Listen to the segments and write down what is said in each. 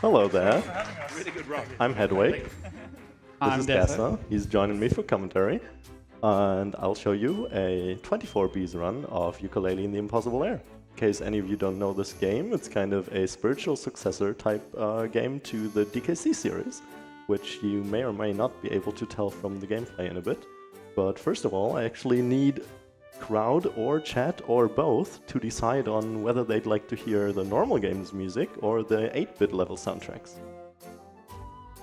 Hello there. Really good rock. I'm Hedweg. This is Dessa. Dessa. He's joining me for commentary. And I'll show you a 24 bees run of Yooka-Laylee in the Impossible Lair. In case any of you don't know this game, it's kind of a spiritual successor type game to the DKC series, which you may or may not be able to tell from the gameplay in a bit. But first of all, I actually need crowd or chat or both to decide on whether they'd like to hear the normal game's music or the 8-bit level soundtracks.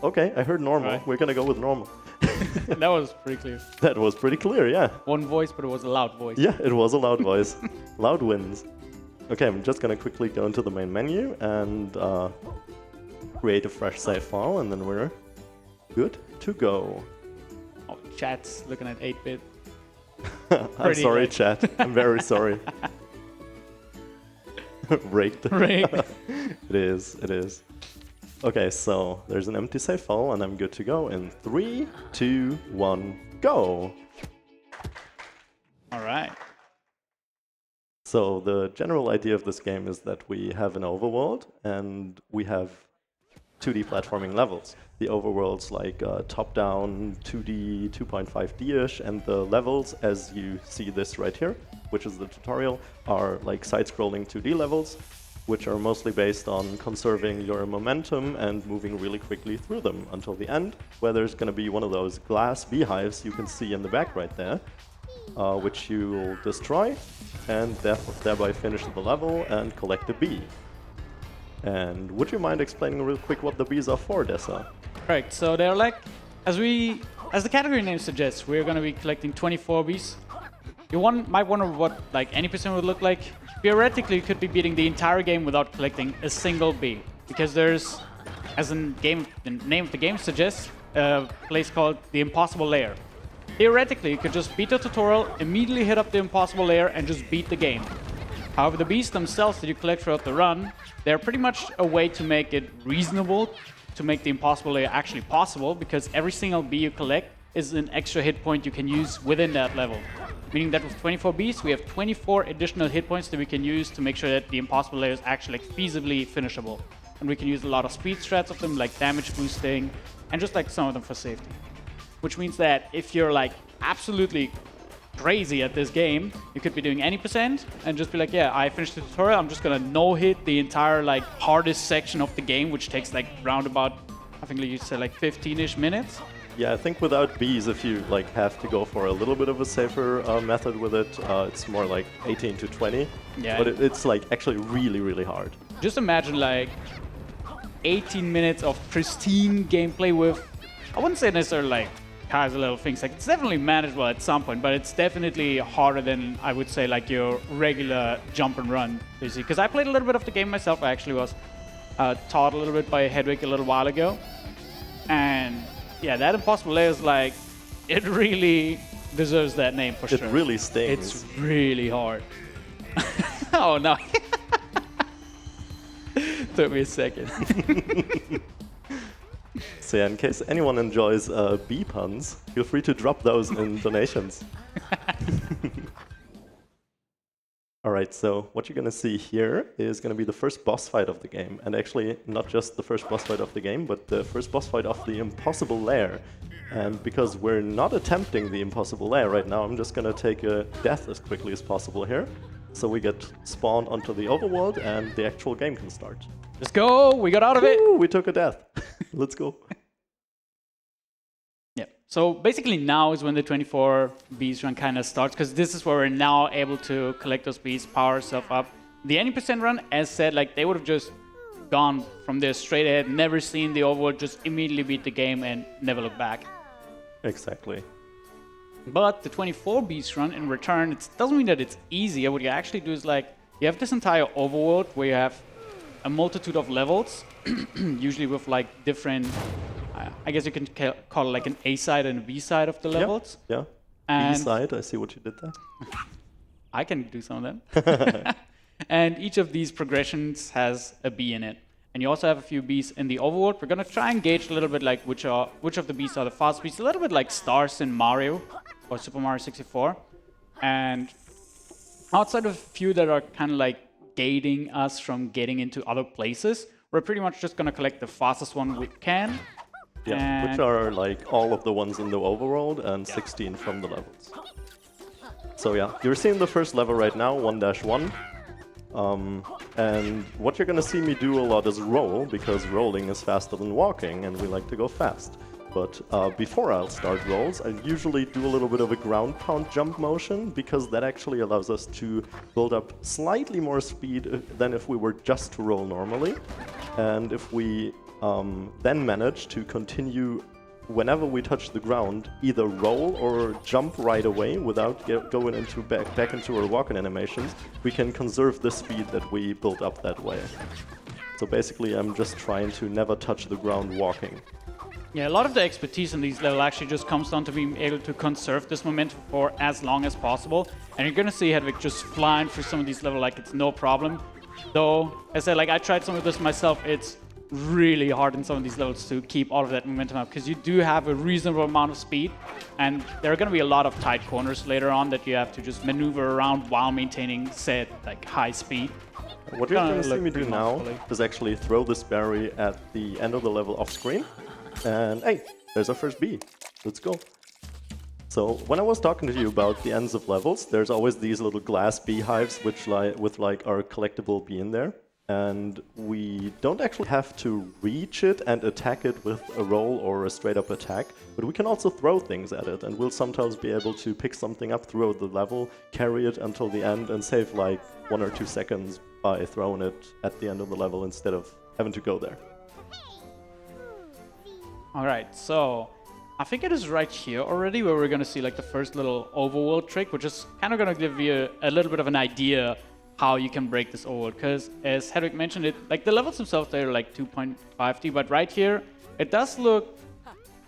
Okay, I heard normal. Right. We're gonna go with normal. That was pretty clear. That was pretty clear, yeah. One voice, but it was a loud voice. Yeah, it was a loud voice. Loud wins. Okay, I'm just gonna quickly go into the main menu and create a fresh save file, and then we're good to go. Oh, chat's looking at 8-bit. I'm Pretty sorry, like- chat. I'm very sorry. Raked. Right. It is. Okay, so there's an empty save file, and I'm good to go in 3, 2, 1, go! All right. So the general idea of this game is that we have an overworld, and we have 2D platforming levels. The overworld's like top-down 2D, 2.5D-ish, and the levels, as you see this right here, which is the tutorial, are like side-scrolling 2D levels, which are mostly based on conserving your momentum and moving really quickly through them until the end, where there's going to be one of those glass beehives you can see in the back right there, which you'll destroy, and thereby finish the level and collect a bee. And would you mind explaining real quick what the bees are for, Dessa? Correct. So they're like, as the category name suggests, we're going to be collecting 24 bees. You might wonder what like any percent would look like. Theoretically, you could be beating the entire game without collecting a single bee, because there's, as the name of the game suggests, a place called the Impossible Lair. Theoretically, you could just beat the tutorial, immediately hit up the Impossible Lair, and just beat the game. However, the bees themselves that you collect throughout the run, they're pretty much a way to make it reasonable to make the Impossible Lair actually possible, because every single bee you collect is an extra hit point you can use within that level. Meaning that with 24 bees, we have 24 additional hit points that we can use to make sure that the Impossible Lair is actually feasibly finishable. And we can use a lot of speed strats of them, like damage boosting, and just like some of them for safety. Which means that if you're like absolutely crazy at this game, you could be doing any percent and just be like, yeah, I finished the tutorial, I'm just gonna no-hit the entire like hardest section of the game, which takes like round about, I think you said like 15-ish minutes. Yeah, I think without bees, if you like have to go for a little bit of a safer method with it, it's more like 18 to 20. Yeah. But it's like actually really, really hard. Just imagine like 18 minutes of pristine gameplay with, I wouldn't say necessarily like cars or little things. Like it's definitely manageable at some point, but it's definitely harder than I would say like your regular jump and run, basically. Because I played a little bit of the game myself. I actually was taught a little bit by Hedweg a little while ago, and yeah, that Impossible Lair is like, it really deserves that name for sure. It really stings. It's really hard. Oh no. Took me a second. So yeah, in case anyone enjoys bee puns, feel free to drop those in donations. Alright, so what you're going to see here is going to be the first boss fight of the game. And actually, not just the first boss fight of the game, but the first boss fight of the Impossible Lair. And because we're not attempting the Impossible Lair right now, I'm just going to take a death as quickly as possible here. So we get spawned onto the overworld and the actual game can start. Let's go! We got out of it! Woo, we took a death. Let's go. Yeah. So basically now is when the 24 bees run kind of starts, because this is where we're now able to collect those bees, power ourselves up. The any percent run, as said, like they would have just gone from there straight ahead, never seen the overworld, just immediately beat the game and never look back. Exactly. But the 24 bees run in return, it doesn't mean that it's easy. What you actually do is like, you have this entire overworld where you have a multitude of levels, usually with like different, I guess you can call it like an A side and a B side of the levels. Yeah. And B side, I see what you did there. I can do some of them. And each of these progressions has a bee in it. And you also have a few bees in the overworld. We're going to try and gauge a little bit like which of the bees are the fast bees, a little bit like stars in Mario or Super Mario 64. And outside of a few that are kind of like gating us from getting into other places, we're pretty much just gonna collect the fastest one we can. Yeah, which are like all of the ones in the overworld and 16 from the levels. So yeah, you're seeing the first level right now, 1-1. And what you're gonna see me do a lot is roll, because rolling is faster than walking, and we like to go fast. But before I'll start rolls, I usually do a little bit of a ground pound jump motion, because that actually allows us to build up slightly more speed than if we were just to roll normally. And if we then manage to continue whenever we touch the ground, either roll or jump right away without going into back into our walking animations, we can conserve the speed that we built up that way. So basically, I'm just trying to never touch the ground walking. Yeah, a lot of the expertise in these levels actually just comes down to being able to conserve this momentum for as long as possible. And you're gonna see Hedwig just flying through some of these levels like it's no problem. Though, as I said, like I tried some of this myself, it's really hard in some of these levels to keep all of that momentum up, because you do have a reasonable amount of speed, and there are going to be a lot of tight corners later on that you have to just maneuver around while maintaining said like high speed. What you're going to see me do now is actually throw this berry at the end of the level off screen, and hey, there's our first bee. Let's go. So when I was talking to you about the ends of levels, there's always these little glass beehives which with like our collectible bee in there. And we don't actually have to reach it and attack it with a roll or a straight up attack, but we can also throw things at it, and we'll sometimes be able to pick something up throughout the level, carry it until the end, and save like 1 or 2 seconds by throwing it at the end of the level instead of having to go there. Alright, so I think it is right here already where we're going to see like the first little overworld trick, which is kind of going to give you a little bit of an idea how you can break this overworld, because as Hedwig mentioned it, like the levels themselves, they're like 2.5D, but right here, it does look,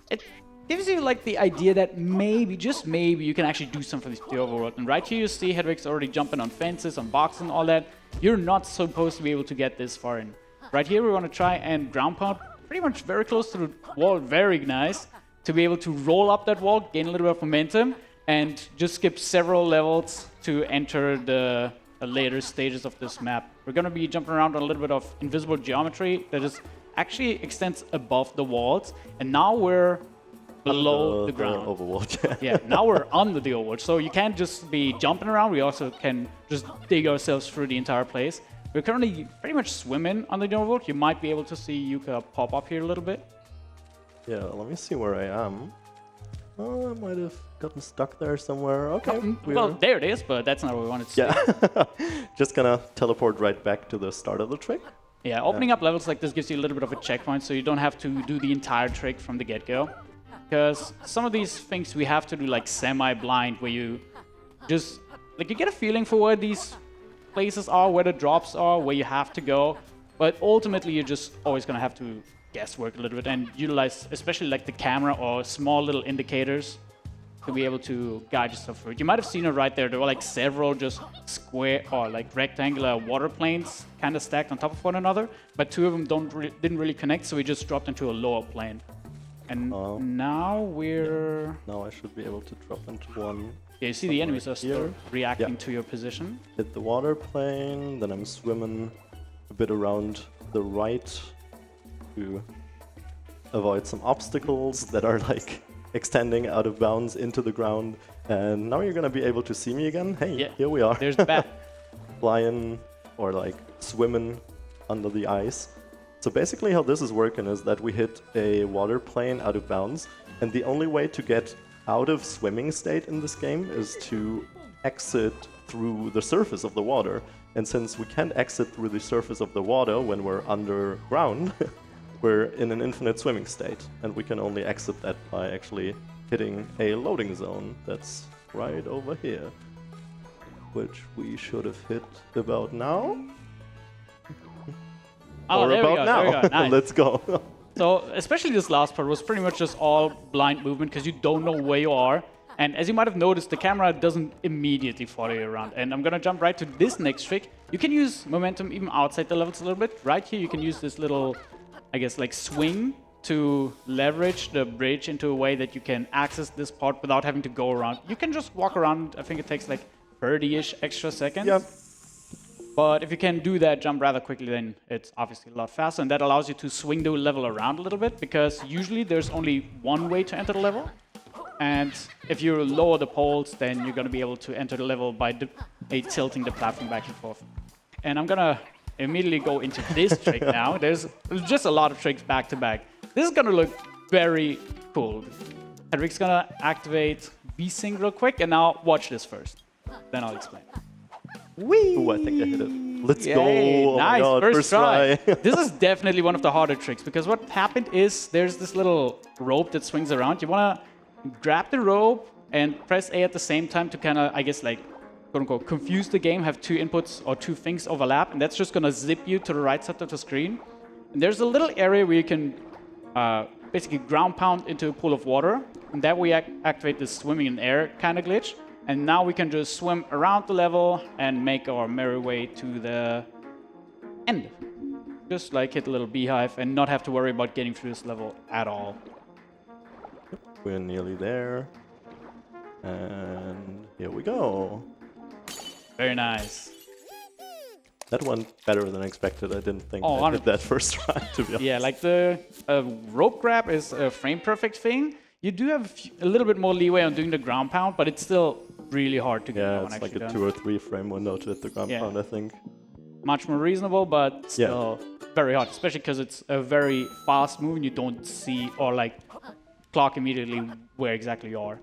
it gives you like the idea that maybe, just maybe, you can actually do something for the overworld. And right here you see Hedwig's already jumping on fences, on boxes and all that. You're not supposed to be able to get this far in. Right here we want to try and ground pound pretty much very close to the wall, very nice, to be able to roll up that wall, gain a little bit of momentum, and just skip several levels to enter the later stages of this map. We're going to be jumping around on a little bit of invisible geometry that is actually extends above the walls, and now we're below the ground. Overworld. Yeah, now we're under the overworld, so you can't just be jumping around. We also can just dig ourselves through the entire place. We're currently pretty much swimming under the overworld. You might be able to see Yooka pop up here a little bit. Yeah, let me see where I am. Oh, I might have gotten stuck there somewhere. Okay. Well, there it is, but that's not what we wanted to see. Yeah. Just gonna teleport right back to the start of the trick. Yeah, opening up levels like this gives you a little bit of a checkpoint, so you don't have to do the entire trick from the get-go. Because some of these things we have to do like semi-blind, where you just, like you get a feeling for where these places are, where the drops are, where you have to go. But ultimately, you're just always gonna have to guesswork a little bit and utilize especially like the camera or small little indicators to be able to guide yourself through it. You might have seen it right there. There were like several just square or like rectangular water planes kind of stacked on top of one another, but 2 of them didn't really connect, so we just dropped into a lower plane. And now we're... Now I should be able to drop into one. Yeah, you see the enemies are still reacting to your position. Hit the water plane, then I'm swimming a bit around the right to avoid some obstacles that are like extending out of bounds into the ground. And now you're gonna be able to see me again. Hey, here we are. There's the bat. Flying or like swimming under the ice. So basically how this is working is that we hit a water plane out of bounds, and the only way to get out of swimming state in this game is to exit through the surface of the water. And since we can't exit through the surface of the water when we're underground, we're in an infinite swimming state, and we can only exit that by actually hitting a loading zone that's right over here, which we should have hit about now. Oh, or there about we go, now. there we go. Nice. Let's go. So, especially this last part was pretty much just all blind movement because you don't know where you are. And as you might have noticed, the camera doesn't immediately follow you around. And I'm gonna jump right to this next trick. You can use momentum even outside the levels a little bit. Right here, you can use this little, I guess, like swing to leverage the bridge into a way that you can access this part without having to go around. You can just walk around. I think it takes like 30-ish extra seconds. Yep. But if you can do that jump rather quickly, then it's obviously a lot faster, and that allows you to swing the level around a little bit, because usually there's only one way to enter the level. And if you lower the poles, then you're going to be able to enter the level by tilting the platform back and forth. And I'm going to immediately go into this trick now. There's just a lot of tricks back to back. This is going to look very cool. Hedwig's going to activate V-Sync real quick, and now watch this first. Then I'll explain. Whee! Ooh, I think I hit it. Let's Yay, go! Oh nice, my God, first try. try. This is definitely one of the harder tricks, because what happened is there's this little rope that swings around. You want to grab the rope and press A at the same time to kind of, I guess, like, quote unquote, confuse the game, have two inputs or two things overlap, and that's just going to zip you to the right side of the screen. And there's a little area where you can basically ground pound into a pool of water, and that way activate this swimming in air kind of glitch. And now we can just swim around the level and make our merry way to the end. Just like hit a little beehive and not have to worry about getting through this level at all. We're nearly there. And here we go. Very nice. That went better than expected. I didn't think Oh, I did that first try, to be honest. Yeah, like the rope grab is a frame perfect thing. You do have a little bit more leeway on doing the ground pound, but it's still really hard to get that one it's like actually a done. 2 or 3 frame window to hit the ground pound, I think. Much more reasonable, but still very hard, especially because it's a very fast move and you don't see or like clock immediately where exactly you are.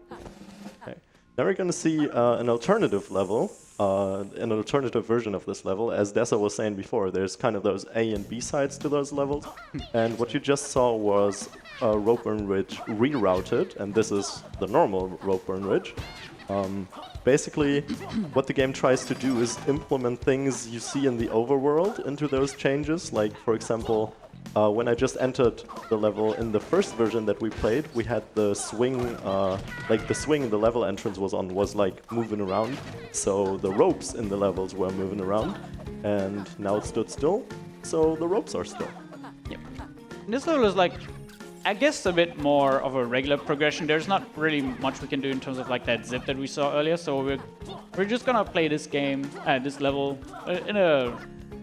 Okay. Now we're going to see an alternative level, an alternative version of this level. As Dessa was saying before, there's kind of those A and B sides to those levels. And what you just saw was Rope Burn Ridge rerouted, and this is the normal Rope Burn Ridge. Basically, what the game tries to do is implement things you see in the overworld into those changes. Like, for example, when I just entered the level in the first version that we played, we had the swing, like the swing the level entrance was on was like moving around. So the ropes in the levels were moving around, and now it stood still, so the ropes are still. Yep. And this level is like, I guess, a bit more of a regular progression. There's not really much we can do in terms of like that zip that we saw earlier. So we're just gonna play this game, this level, in a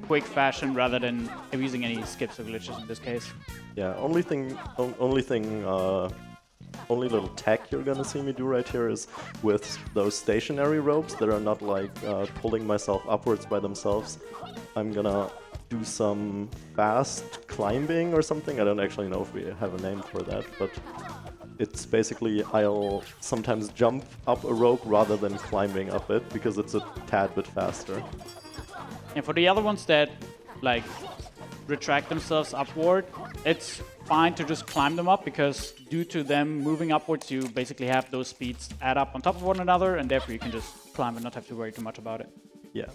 quick fashion rather than using any skips or glitches in this case. Yeah, only little tech you're gonna see me do right here is with those stationary ropes that are not like pulling myself upwards by themselves. I'm gonna do some fast climbing or something. I don't actually know if we have a name for that, but it's basically I'll sometimes jump up a rope rather than climbing up it because it's a tad bit faster. And for the other ones that like retract themselves upward, it's fine to just climb them up because due to them moving upwards, you basically have those speeds add up on top of one another, and therefore you can just climb and not have to worry too much about it. Yeah.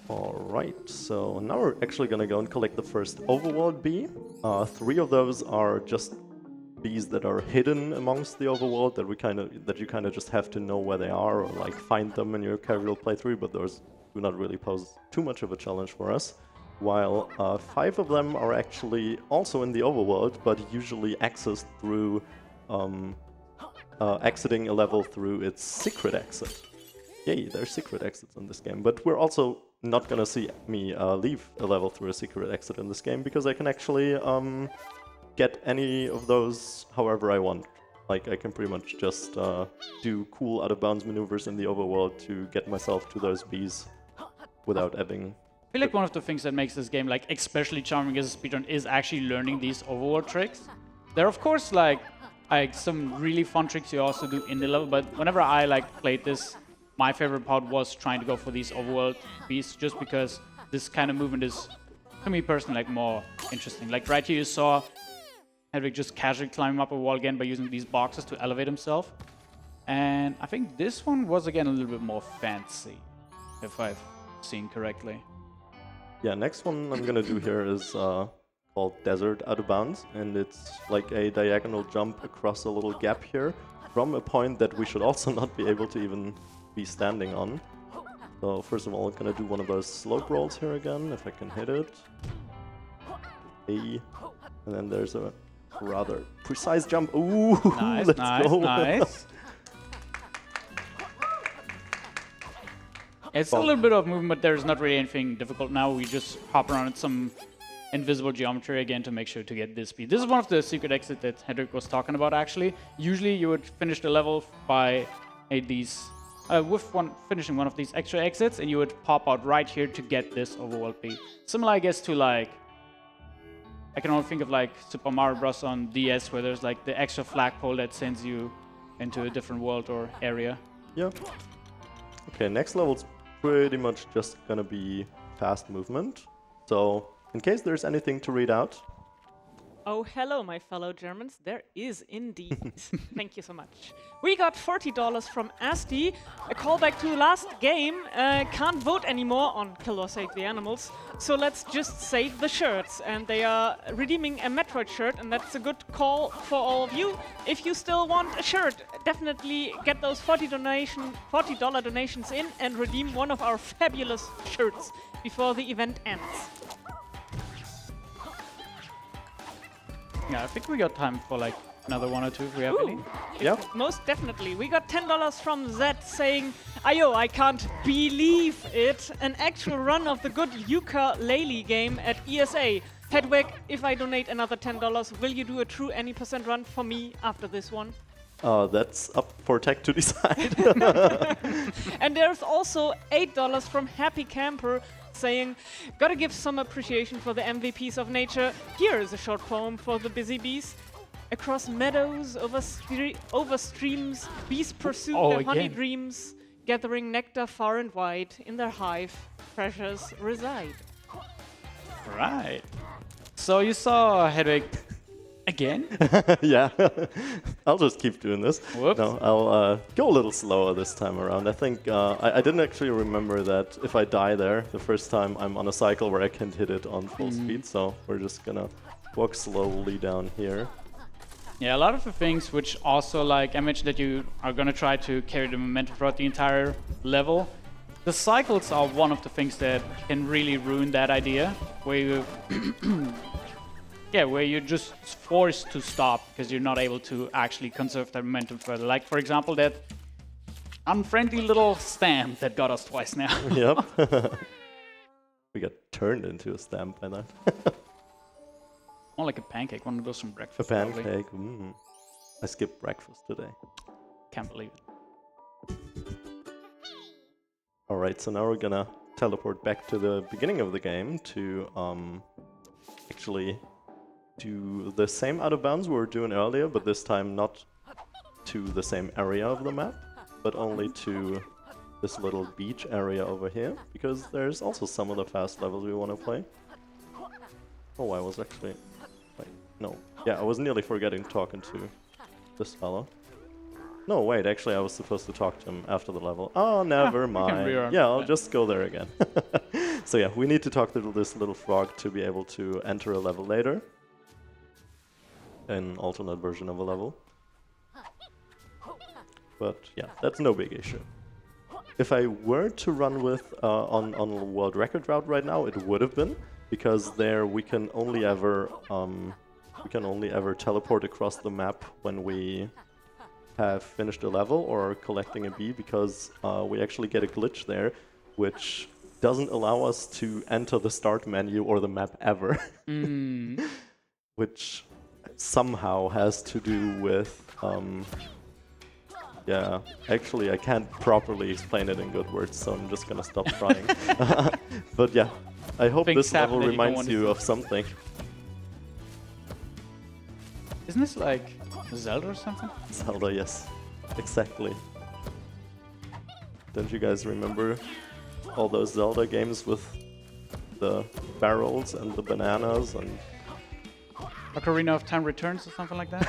Alright, so now we're actually gonna go and collect the first Overworld bee. 3 of those are just bees that are hidden amongst the Overworld that you kind of just have to know where they are or like find them in your casual playthrough, but those do not really pose too much of a challenge for us. While 5 of them are actually also in the Overworld, but usually accessed through exiting a level through its secret exit. Yay, there's secret exits in this game, but we're also not gonna see me leave a level through a secret exit in this game because I can actually get any of those however I want. Like, I can pretty much just do cool out-of-bounds maneuvers in the overworld to get myself to those bees without having... I feel like one of the things that makes this game like especially charming as a speedrun is actually learning these overworld tricks. There are of course like some really fun tricks you also do in the level, but whenever I like played this, my favorite part was trying to go for these overworld beasts just because this kind of movement is, to me personally, like more interesting. Like right here you saw Hedwig just casually climbing up a wall again by using these boxes to elevate himself. And I think this one was again a little bit more fancy, if I've seen correctly. Yeah, next one I'm gonna do here is called Desert Out of Bounds, and it's like a diagonal jump across a little gap here from a point that we should also not be able to even be standing on. So first of all, I'm gonna do one of those slope rolls here again, if I can hit it. A, and then there's a rather precise jump. Ooh, nice, let's nice, go. nice. It's a little bit of movement, but there's not really anything difficult now. We just hop around some invisible geometry again to make sure to get this speed. This is one of the secret exits that Hedwig was talking about, actually. Usually you would finish the level by finishing one of these extra exits, and you would pop out right here to get this overworld speed. Similar, I guess, to like, I can only think of like Super Mario Bros. On DS, where there's like the extra flagpole that sends you into a different world or area. Yeah. Okay, next level's pretty much just gonna be fast movement. So, in case there's anything to read out. Oh, hello, my fellow Germans. There is indeed. Thank you so much. We got $40 from Asti. A callback to last game. Can't vote anymore on Kill or Save the Animals. So let's just save the shirts. And they are redeeming a Metroid shirt. And that's a good call for all of you. If you still want a shirt, definitely get those $40 donations in and redeem one of our fabulous shirts before the event ends. Yeah, I think we got time for like another one or two if we have any. Yeah. Most definitely. We got $10 from Zed saying, Ayo, I can't believe it. An actual run of the good Yooka-Laylee game at ESA. Hedweg, if I donate another $10, will you do a true any % run for me after this one? That's up for tech to decide. And there's also $8 from Happy Camper saying, gotta give some appreciation for the MVPs of nature. Here is a short poem for the busy bees. Across meadows, over streams, bees pursue their honey dreams, gathering nectar far and wide. In their hive, treasures reside. Right. So you saw Hedwig again? Yeah. I'll just keep doing this. Whoops. No, I'll go a little slower this time around. I think I didn't actually remember that if I die there the first time, I'm on a cycle where I can't hit it on full speed. So we're just gonna walk slowly down here. Yeah, a lot of the things which also, like I mentioned, that you are gonna try to carry the momentum throughout the entire level. The cycles are one of the things that can really ruin that idea, where you where you're just forced to stop because you're not able to actually conserve that momentum further. Like, for example, that unfriendly little stamp that got us twice now. Yep. We got turned into a stamp by that. More like a pancake, one of those from A breakfast. pancake. I skipped breakfast today. Can't believe it. Alright, so now we're gonna teleport back to the beginning of the game to actually do the same out of bounds we were doing earlier, but this time not to the same area of the map, but only to this little beach area over here, because there's also some of the fast levels we want to play. Oh, I was actually... Wait, no. Yeah, I was nearly forgetting talking to this fellow. No, wait, actually I was supposed to talk to him after the level. Oh, never mind. Yeah, I'll just go there again. So yeah, we need to talk to this little frog to be able to enter a level later. An alternate version of a level. But yeah, that's no big issue. If I were to run with on a world record route right now, it would have been, because there we can only ever teleport across the map when we have finished a level or collecting a bee, because we actually get a glitch there, which doesn't allow us to enter the start menu or the map ever. Which somehow has to do with yeah, actually I can't properly explain it in good words, so I'm just gonna stop trying. But yeah, I hope this level reminds you of something. Isn't this like Zelda or something? Zelda, yes. Exactly. Don't you guys remember all those Zelda games with the barrels and the bananas and... Ocarina of Time Returns or something like that?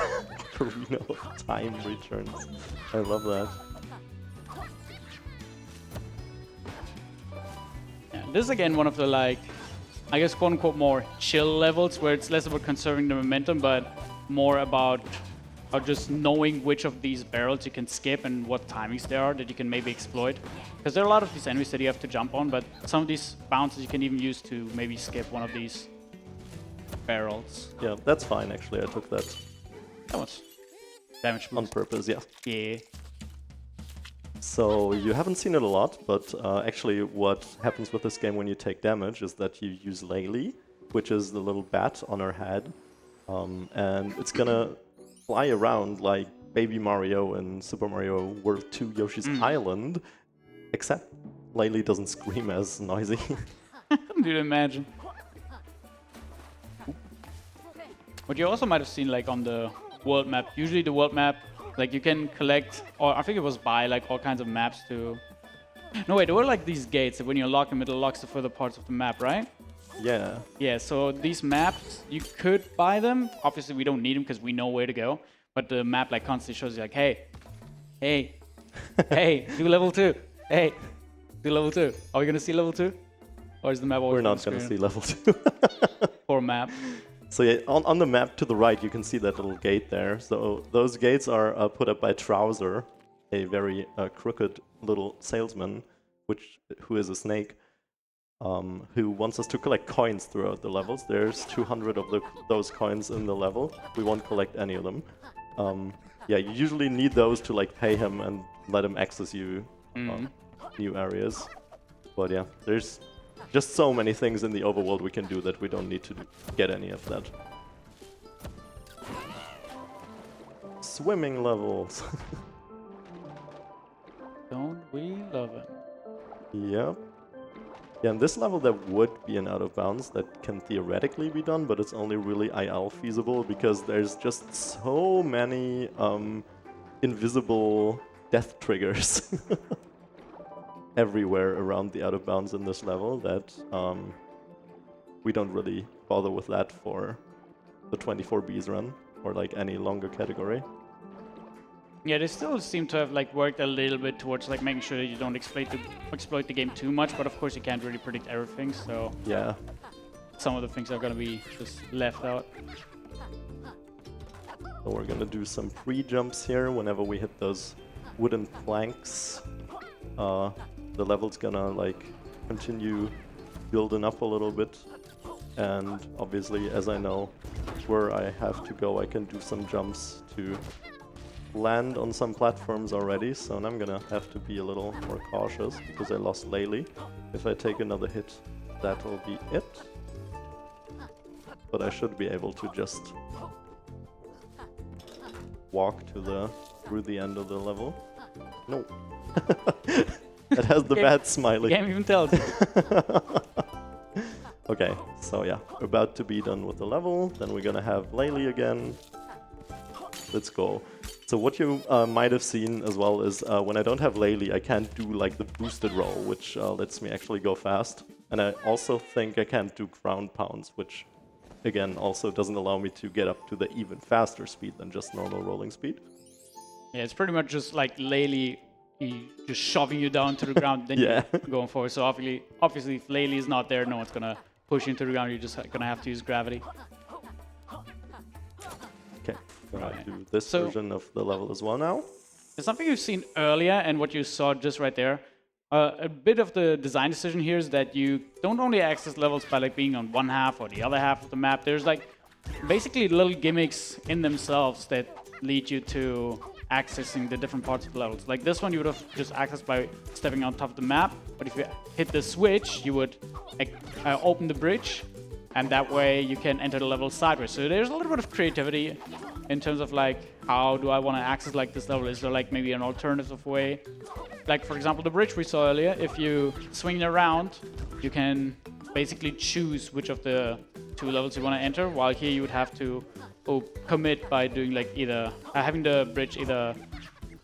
Ocarina of Time Returns. I love that. Yeah, this is again one of the, like, I guess quote unquote more chill levels, where it's less about conserving the momentum but more about just knowing which of these barrels you can skip and what timings there are that you can maybe exploit. Because there are a lot of these enemies that you have to jump on, but some of these bounces you can even use to maybe skip one of these barrels. Yeah, that's fine actually, I took that That was damage boost. on purpose, yeah. Yeah. So you haven't seen it a lot, but actually what happens with this game when you take damage is that you use Laylee, which is the little bat on her head, and it's gonna fly around like Baby Mario in Super Mario World 2 Yoshi's Island, except Laylee doesn't scream as noisy. Dude, imagine. What you also might have seen like on the world map, usually the world map, like you can collect, or I think it was buy like all kinds of maps to... No wait, there were like these gates that when you unlock them, it unlocks the further parts of the map, right? Yeah. Yeah, so these maps, you could buy them. Obviously we don't need them because we know where to go. But the map like constantly shows you like, hey, hey, do level 2. Hey, do level 2. Are we gonna see level 2? Or is the map always We're not gonna see level 2. Poor map. So yeah, on the map to the right, you can see that little gate there. So those gates are put up by Trouser, a very crooked little salesman, who is a snake, who wants us to collect coins throughout the levels. There's 200 of those coins in the level. We won't collect any of them. Yeah, you usually need those to like pay him and let him access you new areas. But yeah, there's just so many things in the overworld we can do that we don't need to get any of that. Swimming levels. Don't we love it? Yep. Yeah, in this level there would be an out of bounds that can theoretically be done, but it's only really IL feasible because there's just so many invisible death triggers everywhere around the out of bounds in this level that we don't really bother with that for the 24Bs run or like any longer category. Yeah, they still seem to have like worked a little bit towards like making sure that you don't exploit the game too much, but of course you can't really predict everything, so yeah, some of the things are gonna be just left out. So we're gonna do some pre-jumps here whenever we hit those wooden planks. The level's gonna like continue building up a little bit, and obviously as I know where I have to go, I can do some jumps to land on some platforms already, so I'm gonna have to be a little more cautious because I lost Laylee. If I take another hit, that'll be it. But I should be able to just walk through the end of the level. No. It has the bad smiley. Can't even tell. Okay, so yeah, about to be done with the level. Then we're gonna have Laylee again. Let's go. So what you might have seen as well is when I don't have Laylee, I can't do like the boosted roll, which lets me actually go fast. And I also think I can't do ground pounds, which again also doesn't allow me to get up to the even faster speed than just normal rolling speed. Yeah, it's pretty much just like Laylee just shoving you down to the ground, then you're going forward. So obviously if Laylee is not there, no one's gonna push you into the ground. You're just gonna have to use gravity. Okay, gonna do this version of the level as well now. It's something you've seen earlier, and what you saw just right there. A bit of the design decision here is that you don't only access levels by like being on one half or the other half of the map. There's like basically little gimmicks in themselves that lead you to accessing the different parts of the levels. Like this one you would have just accessed by stepping on top of the map, but if you hit the switch you would open the bridge, and that way you can enter the level sideways. So there's a little bit of creativity in terms of like, how do I want to access like this level? Is there like maybe an alternative way? Like for example the bridge we saw earlier, if you swing it around you can basically choose which of the two levels you want to enter, while here you would have to commit by doing like either having the bridge either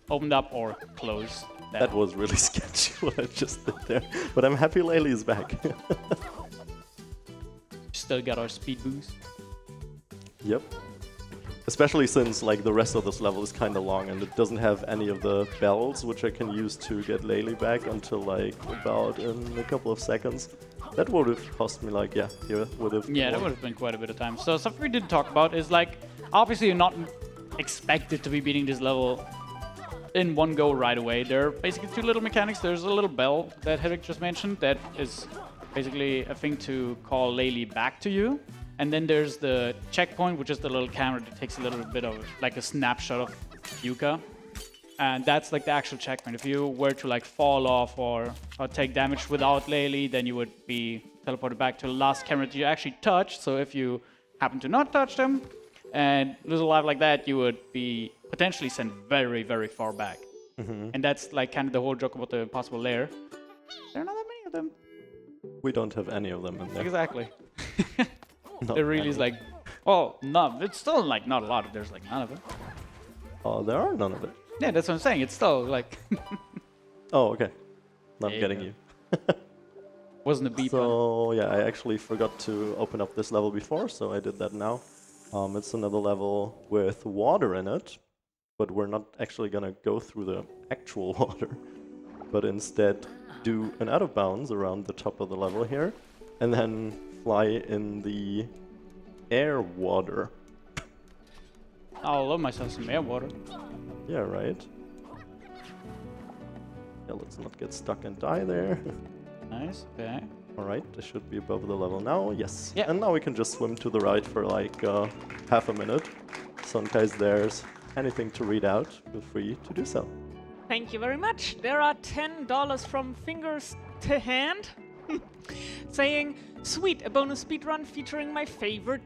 opened up or closed. That was really sketchy what I just did there, but I'm happy Laylee is back. Still got our speed boost. Yep. Especially since like the rest of this level is kind of long and it doesn't have any of the bells which I can use to get Laylee back until like about in a couple of seconds. That would have cost me like, that would have been quite a bit of time. So something we didn't talk about is like, obviously you're not expected to be beating this level in one go right away. There are basically two little mechanics. There's a little bell that hedweg just mentioned that is basically a thing to call Laylee back to you. And then there's the checkpoint, which is the little camera that takes a little bit of like a snapshot of Yooka. And that's like the actual checkpoint. If you were to like fall off or take damage without Laylee, then you would be teleported back to the last camera that you actually touched. So if you happen to not touch them and lose a life like that, you would be potentially sent very, very far back. And that's like kind of the whole joke about the Impossible Lair. There are not that many of them. We don't have any of them in there. Exactly. It really is like, well, no, it's still like not a lot. There's like none of it. Oh, there are none of it. Yeah, that's what I'm saying. It's still like. Oh, okay. Not There you getting go. you. Wasn't a beep. So yeah, I actually forgot to open up this level before, so I did that now. It's another level with water in it, but we're not actually gonna go through the actual water, but instead do an out of bounds around the top of the level here, and then fly in the air water. I'll love myself some air water. Yeah, right. Yeah, let's not get stuck and die there. Nice. Okay. Alright, this should be above the level now. Yes. Yeah. And now we can just swim to the right for like half a minute. So in case there's anything to read out, feel free to do so. Thank you very much. There are $10 from Fingers to Hand saying, sweet, a bonus speedrun featuring my favorite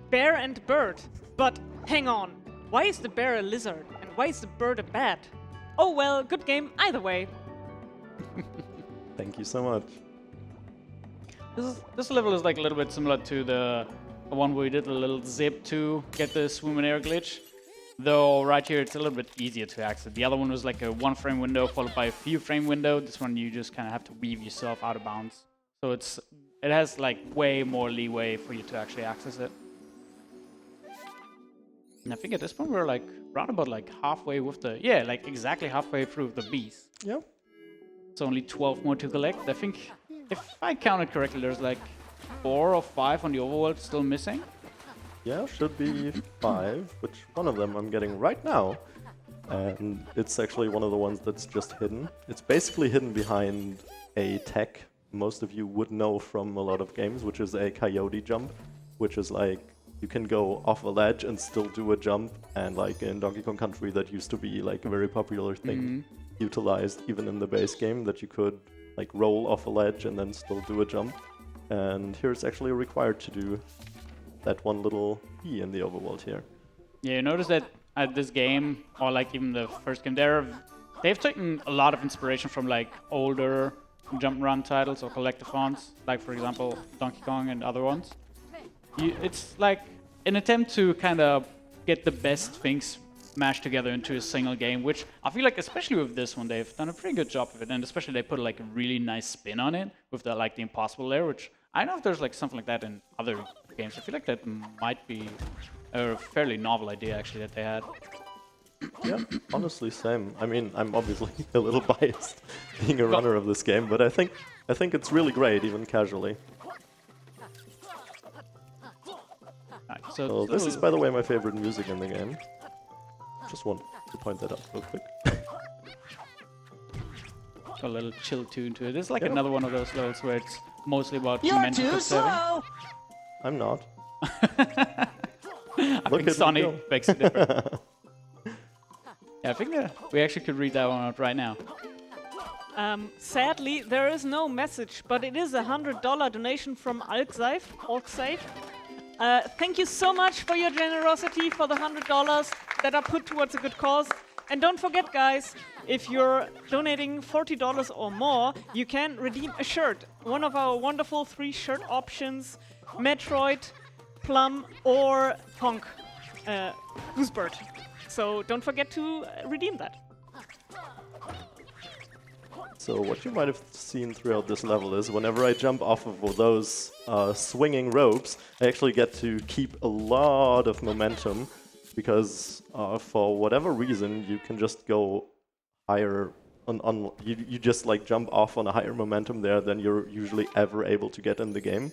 bear and bird. But hang on, why is the bear a lizard and why is the bird a bat? Oh well, good game either way. Thank you so much. This level is like a little bit similar to the one where we did a little zip to get the swim and air glitch. Though right here it's a little bit easier to access. The other one was like a 1 frame window followed by a few frame window. This one you just kind of have to weave yourself out of bounds. So it has like way more leeway for you to actually access it. And I think at this point we're like round about like halfway with the, yeah, like exactly halfway through the bees. Yeah. It's only 12 more to collect. I think if I counted correctly, there's like 4 or 5 on the overworld still missing. Yeah, should be 5, which one of them I'm getting right now. And it's actually one of the ones that's just hidden. It's basically hidden behind a tech most of you would know from a lot of games, which is a coyote jump, which is like you can go off a ledge and still do a jump, and like in Donkey Kong Country that used to be like a very popular thing utilized even in the base game, that you could like roll off a ledge and then still do a jump. And here it's actually required to do that one little E in the overworld here. Yeah, you notice that at this game, or like even the first game, they've taken a lot of inspiration from like older jump and run titles or collectathons, like for example Donkey Kong and other ones. It's like an attempt to kind of get the best things mashed together into a single game, which I feel like especially with this one they've done a pretty good job of it, and especially they put like a really nice spin on it with the like the Impossible Lair, which I don't know if there's like something like that in other games. I feel like that might be a fairly novel idea actually that they had. Yeah, honestly, same. I mean, I'm obviously a little biased being a runner of this game, but I think it's really great, even casually. Right, So this is, by the way, my favorite music in the game. Just want to point that out real quick. a little chill tune to it. It's like Yeah. another one of those levels where it's mostly about You're mental too conserving. slow. I'm not. I Look think at me go. Sonic makes it different. Yeah, I think we actually could read that one out right now. Sadly, there is no message, but it is a $100 donation from Alksaif. Thank you so much for your generosity for the $100 that are put towards a good cause. And don't forget, guys, if you're donating $40 or more, you can redeem a shirt. One of our wonderful 3 shirt options: Metroid, Plum, or Honk, Goosebird. So don't forget to redeem that. So what you might have seen throughout this level is whenever I jump off of those swinging ropes, I actually get to keep a lot of momentum, because for whatever reason you can just go higher you just like jump off on a higher momentum there than you're usually ever able to get in the game.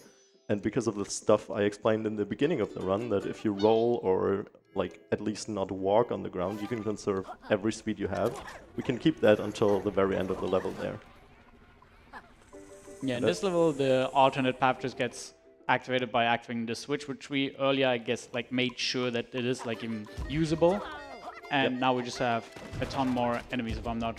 And because of the stuff I explained in the beginning of the run, that if you roll or like at least not walk on the ground, you can conserve every speed you have. We can keep that until the very end of the level there. Yeah, in this level, the alternate path just gets activated by activating the switch, which we earlier, I guess, like made sure that it is like even usable. and now we just have a ton more enemies, if I'm not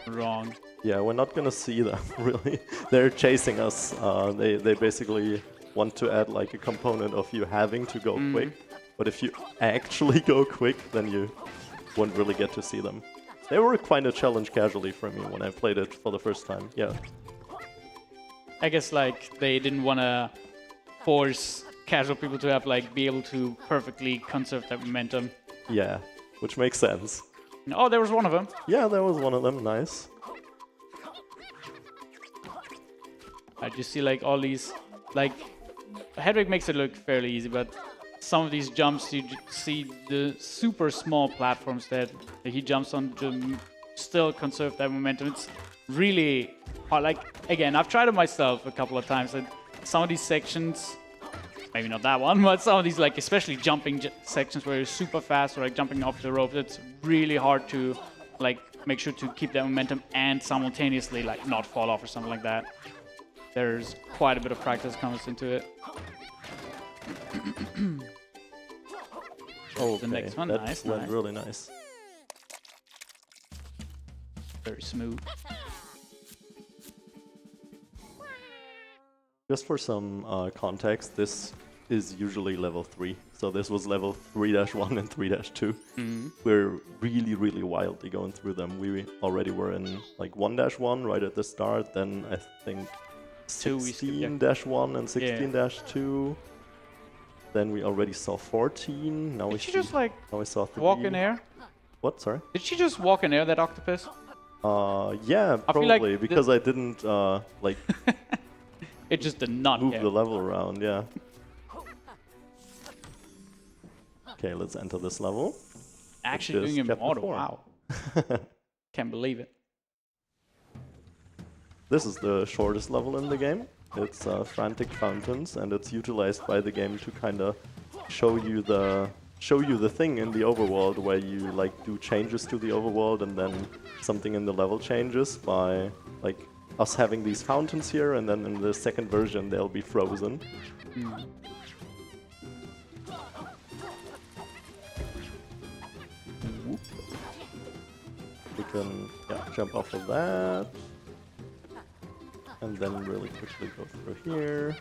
wrong. Yeah, we're not gonna see them, really. They're chasing us. They basically want to add like a component of you having to go quick. But if you actually go quick, then you won't really get to see them. They were quite a challenge casually for me when I played it for the first time, yeah. I guess like they didn't want to force casual people to have like be able to perfectly conserve their momentum. Yeah, which makes sense. Oh, there was one of them. Yeah, there was one of them, nice. I just see like all these, like, hedweg makes it look fairly easy, but some of these jumps you see the super small platforms that he jumps on to still conserve that momentum. It's really hard. Like, again, I've tried it myself a couple of times, and some of these sections, maybe not that one, but some of these, like, especially jumping sections where you're super fast or like jumping off the rope, it's really hard to like make sure to keep that momentum and simultaneously like not fall off or something like that. There's quite a bit of practice comes into it. Okay, the next one, that nice, went nice. really nice. Very smooth. Just for some context, this is usually level 3. So this was level 3-1 and 3-2. We're really, really wildly going through them. We already were in like 1-1 right at the start, then I think 16-1 and 16-2. Then we already saw 14. Now Did she just like now we saw 3. walk in air? What? Sorry? Did she just walk in air, that octopus? Yeah, I feel like probably because I didn't like It just did not move care. the level around. Yeah. Okay, let's enter this level. Actually doing chapter immortal. 4. Wow. Can't believe it. This is the shortest level in the game. It's frantic fountains, and it's utilized by the game to kind of show you the thing in the overworld where you like do changes to the overworld, and then something in the level changes by like us having these fountains here, and then in the second version they'll be frozen. We can jump off of that. And then really quickly go through here.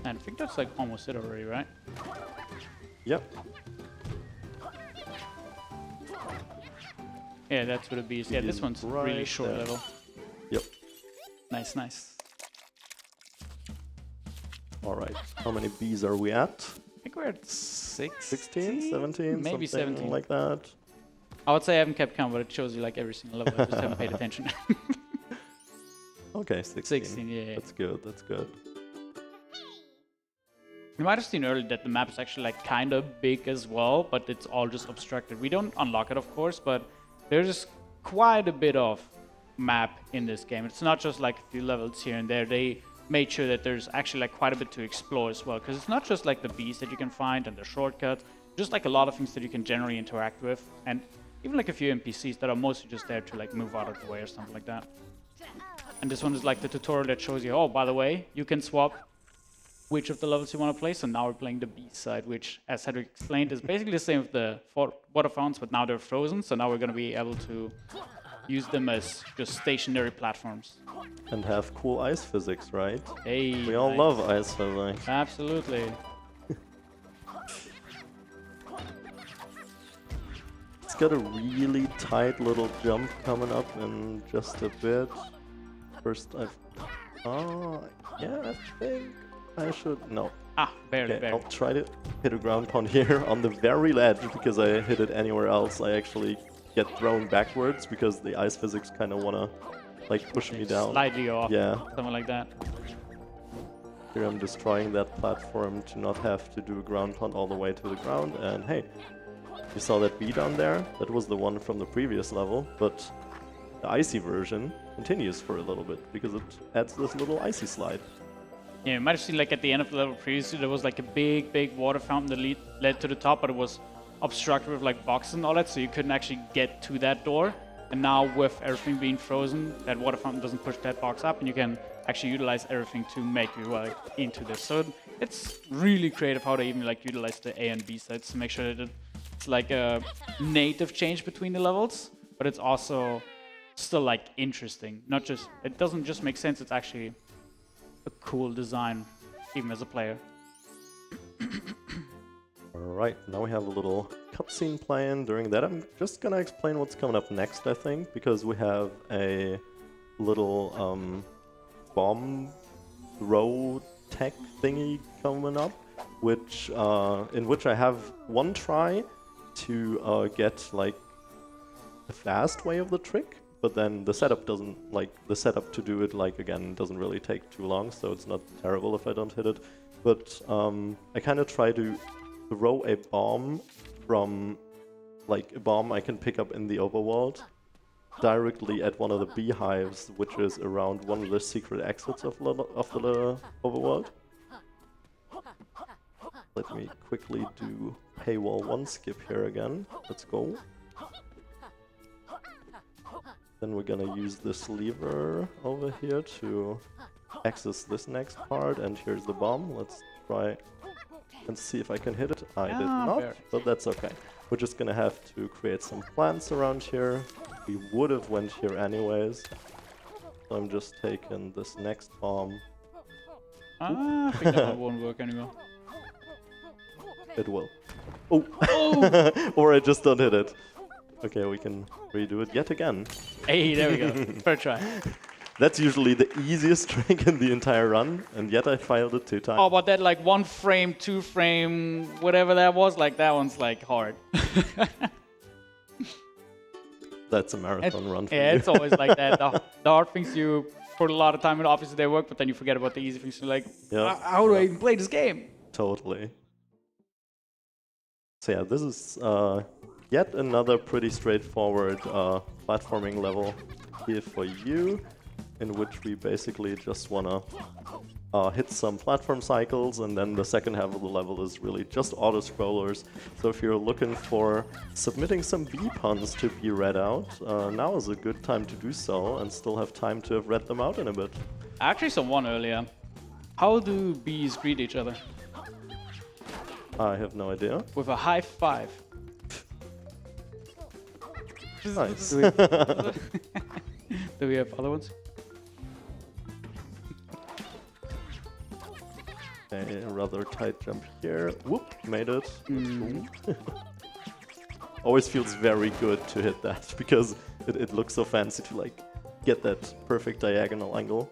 And I think that's like almost it already, right? Yep. Yeah, that's what it is. Yeah, this one's really Right short there. level. Yep. Nice, nice. Alright. How many bees are we at? I think we're at 16, 17? Maybe something 17. like that. I would say I haven't kept count, but it shows you like every single level. I just haven't paid attention. Okay, 16. 16, yeah. That's good, that's good. You might have seen earlier that the map is actually like kind of big as well, but it's all just obstructed. We don't unlock it, of course, but there's quite a bit of map in this game. It's not just like a few levels here and there. They made sure that there's actually like quite a bit to explore as well, because it's not just like the bees that you can find and the shortcuts, just like a lot of things that you can generally interact with, and even like a few NPCs that are mostly just there to like move out of the way or something like that. And this one is like the tutorial that shows you, oh, by the way, you can swap which of the levels you want to play. So now we're playing the bee side, which, as hedweg explained, is basically the same with the water fountains, but now they're frozen. So now we're going to be able to use them as just stationary platforms. And have cool ice physics, right? Hey, We all nice. love ice physics. Absolutely. It's got a really tight little jump coming up in just a bit. First, yeah, I think I should. No. Ah, barely, Okay, barely. I'll try to hit a ground pound here on the very ledge, because I hit it anywhere else I actually get thrown backwards, because the ice physics kind of want to like push me down. Slightly off. Yeah. Something like that. Here I'm destroying that platform to not have to do a ground pound all the way to the ground, and hey, you saw that bee down there? That was the one from the previous level, but the icy version continues for a little bit, because it adds this little icy slide. Yeah, you might have seen like at the end of the level previously, there was like a big water fountain that led to the top, but it was obstructed with like boxes and all that, so you couldn't actually get to that door. And now with everything being frozen, that water fountain doesn't push that box up, and you can actually utilize everything to make your way into this. So it's really creative how they even like utilize the A and B sides to make sure that it it's like a native change between the levels, but it's also still like interesting. Not just, it doesn't just make sense, it's actually a cool design, even as a player. Alright, now we have a little cutscene playing. During that, I'm just gonna explain what's coming up next, I think, because we have a little bomb throw tech thingy coming up, which in which I have one try to get like the fast way of the trick, but then the setup doesn't, like, the setup to do it, like, again, doesn't really take too long, so it's not terrible if I don't hit it. But I kind of try to throw a bomb from, like, a bomb I can pick up in the overworld directly at one of the beehives, which is around one of the secret exits of the overworld. Let me quickly do paywall 1 skip here again. Let's go. Then we're gonna use this lever over here to access this next part, and here's the bomb. Let's try and see if I can hit it. I did not, but that's okay. We're just gonna have to create some plants around here. We would have went here anyways. So I'm just taking this next bomb. I think that one won't work anymore. It will. Oh! Or I just don't hit it. Okay, we can redo it yet again. Hey, there we go. First try. That's usually the easiest trick in the entire run, and yet I failed it 2 times. Oh, but that like 1 frame, 2 frame, whatever that was, like that one's like hard. That's a marathon run for you. Yeah, it's always like that. The hard things, you put a lot of time in, obviously they work, but then you forget about the easy things. You're like, yeah. How do I even play this game? Totally. So yeah, this is yet another pretty straightforward platforming level here for you, in which we basically just wanna hit some platform cycles, and then the second half of the level is really just auto-scrollers. So if you're looking for submitting some bee puns to be read out, now is a good time to do so, and still have time to have read them out in a bit. I actually saw one earlier. How do bees greet each other? I have no idea. With a high five. Nice. Do we have other ones? Okay, a rather tight jump here. Whoop, made it. Always feels very good to hit that, because it looks so fancy to like get that perfect diagonal angle.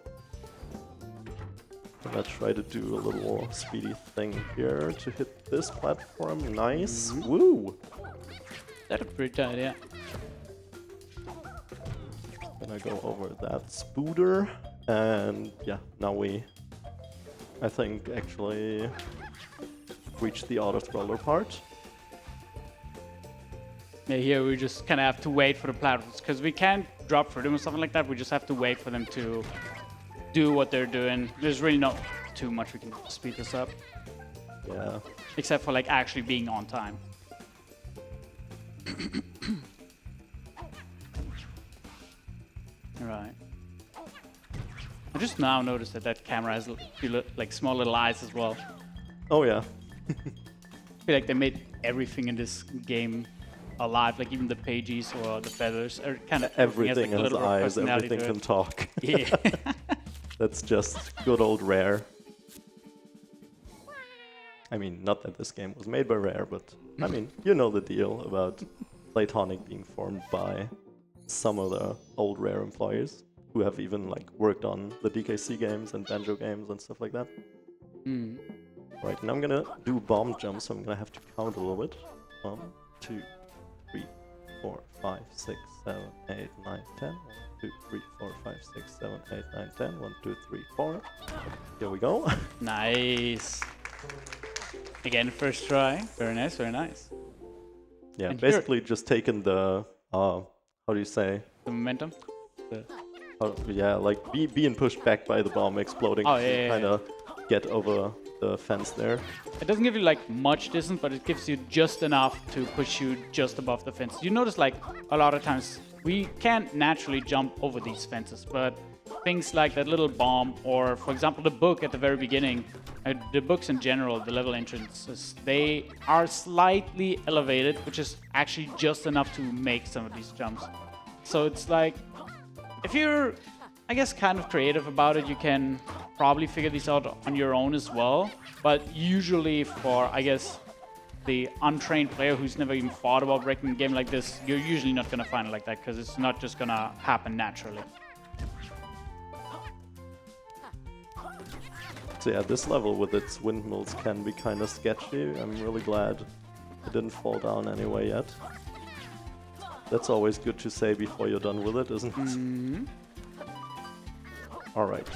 I'm gonna try to do a little speedy thing here to hit this platform. Nice. Woo! That looked pretty tight, yeah. Gonna go over that spooder, and yeah, now we, I think, actually reached the auto-scroller part. Yeah, here we just kind of have to wait for the platforms, because we can't drop for them or something like that. We just have to wait for them to do what they're doing. There's really not too much we can speed this up. Yeah. Except for like actually being on time. Right. I just now noticed that that camera has like small little eyes as well. Oh yeah. I feel like they made everything in this game alive, like even the pages or the feathers, or kind of everything has, like, eyes, everything can talk. Yeah. That's just good old Rare. I mean, not that this game was made by Rare, but I mean, you know the deal about Playtonic being formed by some of the old Rare employees who have even like worked on the DKC games and Banjo games and stuff like that. Right, now I'm gonna do bomb jumps, so I'm gonna have to count a little bit. 1, 2, 3, 4, 5, 6, 7, 8, 9, 10. 1, 2, 3, 4, 5, 6, 7, 8, 9, 10. 1, 2, 3, 4. Here we go. Nice. Again, first try. Very nice, very nice. Yeah, And basically just taking the, how do you say? The momentum. Yeah, like being pushed back by the bomb exploding. Oh, yeah, Kind of get over the fence there. It doesn't give you like much distance, but it gives you just enough to push you just above the fence. You notice like a lot of times we can't naturally jump over these fences, but things like that little bomb, or for example the book at the very beginning, the books in general, the level entrances, they are slightly elevated, which is actually just enough to make some of these jumps. So it's like, if you're, I guess, kind of creative about it, you can probably figure these out on your own as well. But usually for, I guess, the untrained player who's never even thought about breaking a game like this, you're usually not going to find it like that, because it's not just going to happen naturally. So yeah, this level with its windmills can be kind of sketchy. I'm really glad it didn't fall down anyway yet. That's always good to say before you're done with it, isn't it? Alright.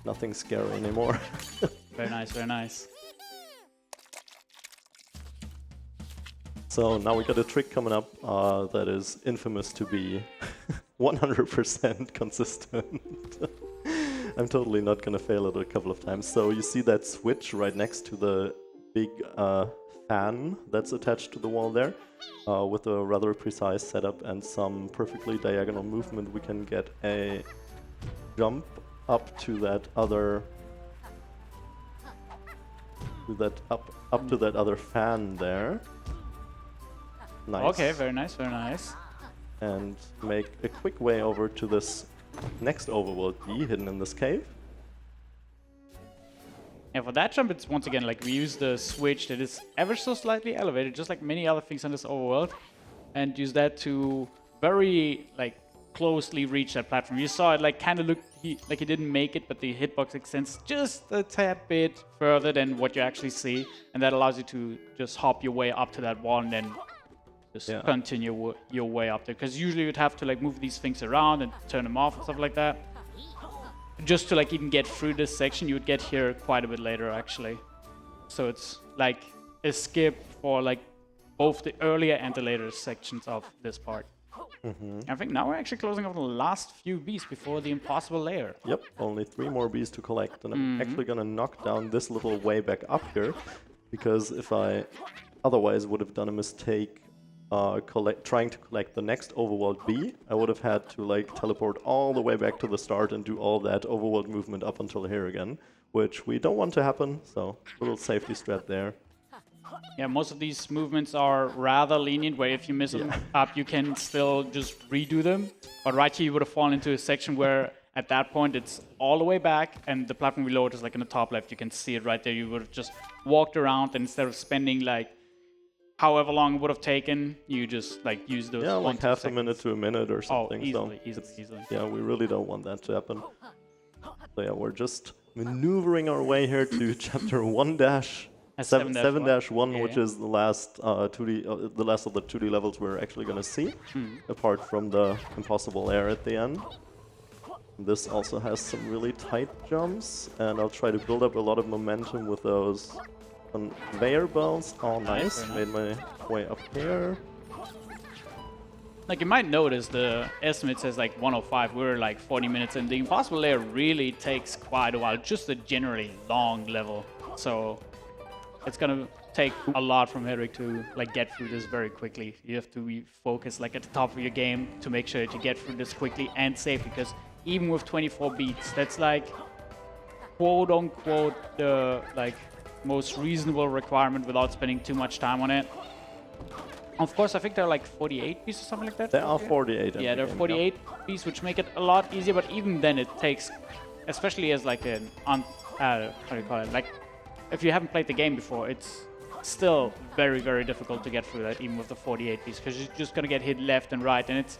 Nothing scary anymore. Very nice, very nice. So now we got a trick coming up that is infamous to be 100% consistent. I'm totally not gonna fail it a couple of times. So you see that switch right next to the big fan that's attached to the wall there. With a rather precise setup and some perfectly diagonal movement, we can get a jump up to that other up to that other fan there. Nice. Okay, very nice, very nice. And make a quick way over to this next overworld B hidden in this cave. And for that jump, it's once again like we use the switch that is ever so slightly elevated, just like many other things on this overworld, and use that to very like closely reach that platform. You saw it like kind of looked like he didn't make it, but the hitbox extends just a tad bit further than what you actually see, and that allows you to just hop your way up to that wall and then just continue your way up there. Because usually you'd have to like move these things around and turn them off and stuff like that. Just to like even get through this section, you would get here quite a bit later actually. So it's like a skip for like both the earlier and the later sections of this part. I think now we're actually closing off the last few bees before the Impossible Lair. Yep, only 3 more bees to collect, and I'm actually gonna knock down this little way back up here, because if I otherwise would have done a mistake trying to collect the next overworld bee, I would have had to like teleport all the way back to the start and do all that overworld movement up until here again, which we don't want to happen, so a little safety strat there. Yeah, most of these movements are rather lenient, where if you miss them up, you can still just redo them. But right here, you would have fallen into a section where, at that point, it's all the way back, and the platform below it is like in the top left. You can see it right there. You would have just walked around, and instead of spending like however long it would have taken, you just like use those. Yeah, like half a minute to a minute or something. Oh, easily. Yeah, we really don't want that to happen. So yeah, we're just maneuvering our way here to chapter 7-1, which is the last 2D, the last of the 2D levels we're actually gonna see, apart from the Impossible Lair at the end. This also has some really tight jumps, and I'll try to build up a lot of momentum with those conveyor belts. Oh, nice! Made my way up here. Like you might notice, the estimate says like 105. We're like 40 minutes, and the Impossible Lair really takes quite a while. Just a generally long level, so it's gonna take a lot from hedweg to like get through this very quickly. You have to be focused like at the top of your game to make sure that you get through this quickly and safe, because even with 24 beats, that's like quote unquote the like most reasonable requirement without spending too much time on it. Of course, I think there are like 48 pieces or something like that. There are 48. Yeah, there are 48 pieces, which make it a lot easier. But even then, it takes, especially as like an how do you call it? Like, if you haven't played the game before, it's still very, very difficult to get through that, even with the 48 pieces, because you're just gonna get hit left and right, and it's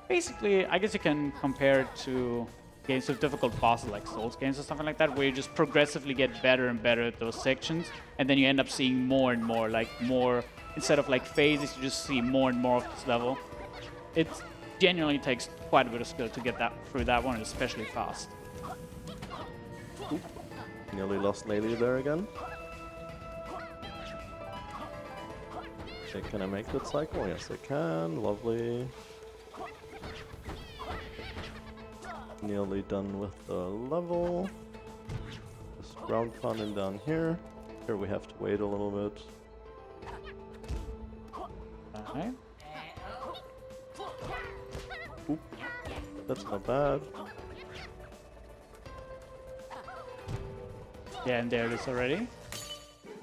basically, I guess you can compare it to games with difficult bosses like Souls games or something like that, where you just progressively get better and better at those sections, and then you end up seeing more and more, like more, instead of like phases, you just see more and more of this level. It genuinely takes quite a bit of skill to get that through that one, especially fast. Oop. Nearly lost Laylee there again. Okay, can I make that cycle? Yes, I can. Lovely. Nearly done with the level. Just ground pounding down here. Here we have to wait a little bit. Okay. Oop. That's not bad. Yeah, and there it is already.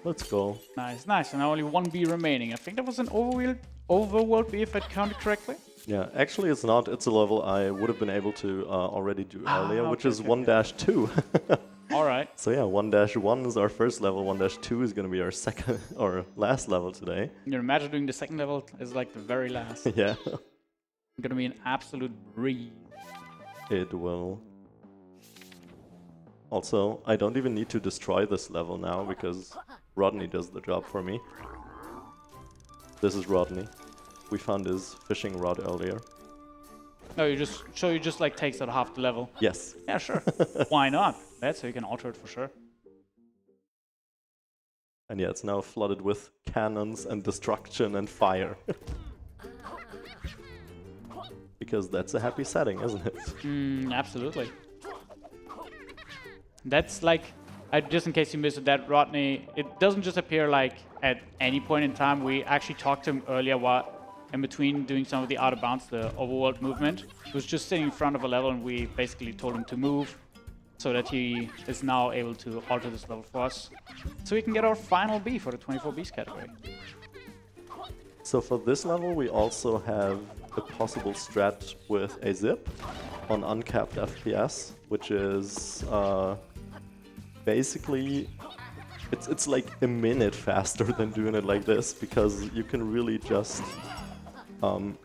Let's go. Nice, nice. And only one bee remaining. I think that was an overworld bee, if I counted correctly. Yeah, actually it's not. It's a level I would have been able to already do earlier, which is 1-2. All right. So yeah, 1-1 is our first level. 1-2 is going to be our second or last level today. You can imagine doing the second level is like the very last. Yeah. It's gonna be an absolute breeze. It will. Also, I don't even need to destroy this level now because Rodney does the job for me. This is Rodney. We found his fishing rod earlier. No, you just like takes out half the level. Yes. Yeah, sure. Why not? That's so you can alter it for sure. And yeah, it's now flooded with cannons and destruction and fire. Because that's a happy setting, isn't it? Absolutely. That's like, just in case you missed it, that Rodney, it doesn't just appear like at any point in time. We actually talked to him earlier in between doing some of the out of bounds, the overworld movement. He was just sitting in front of a level and we basically told him to move so that he is now able to alter this level for us. So we can get our final B for the 24 Bs category. So for this level, we also have a possible strat with a zip on uncapped FPS, which is basically, it's like a minute faster than doing it like this, because you can really just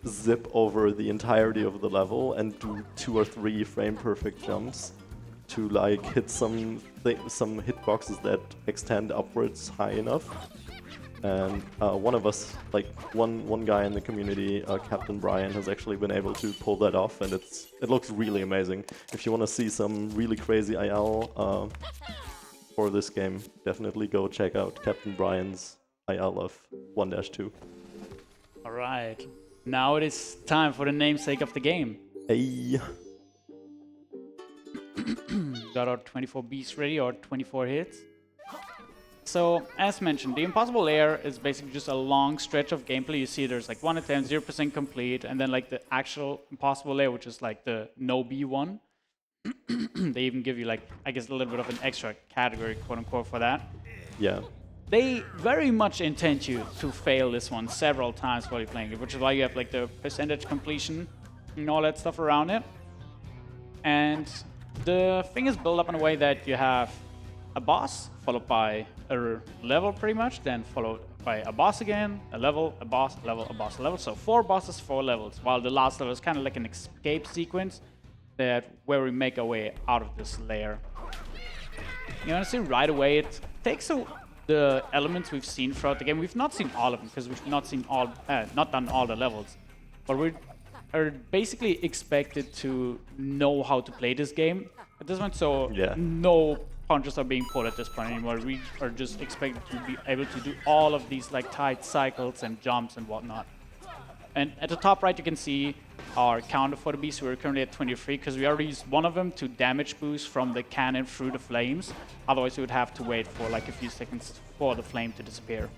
zip over the entirety of the level and do 2 or 3 frame perfect jumps to like hit some hitboxes that extend upwards high enough. And one of us, like one guy in the community, Captain Brian, has actually been able to pull that off, and it looks really amazing. If you want to see some really crazy IL for this game, definitely go check out Captain Brian's IL of 1-2. All right, now it is time for the namesake of the game. Hey. Got our 24 Bs ready, or 24 hits. So, as mentioned, the Impossible Lair is basically just a long stretch of gameplay. You see there's like 1 to 10, 0% complete, and then like the actual Impossible Lair, which is like the no B one. They even give you like, I guess, a little bit of an extra category, quote unquote, for that. Yeah. They very much intend you to fail this one several times while you're playing it, which is why you have like the percentage completion and all that stuff around it. And the thing is built up in a way that you have a boss, followed by a level pretty much, then followed by a boss again, a level, a boss, a level, a boss, a level. So 4 bosses, 4 levels, while the last level is kind of like an escape sequence where we make our way out of this lair. You want to see right away, it takes the elements we've seen throughout the game. We've not seen all of them because we've not seen not done all the levels, but we are basically expected to know how to play this game at this point. So yeah. No punches are being pulled at this point anymore. We are just expected to be able to do all of these like tight cycles and jumps and whatnot. And at the top right, you can see our counter for the beast. We're currently at 23 because we already used one of them to damage boost from the cannon through the flames. Otherwise, we would have to wait for like a few seconds for the flame to disappear.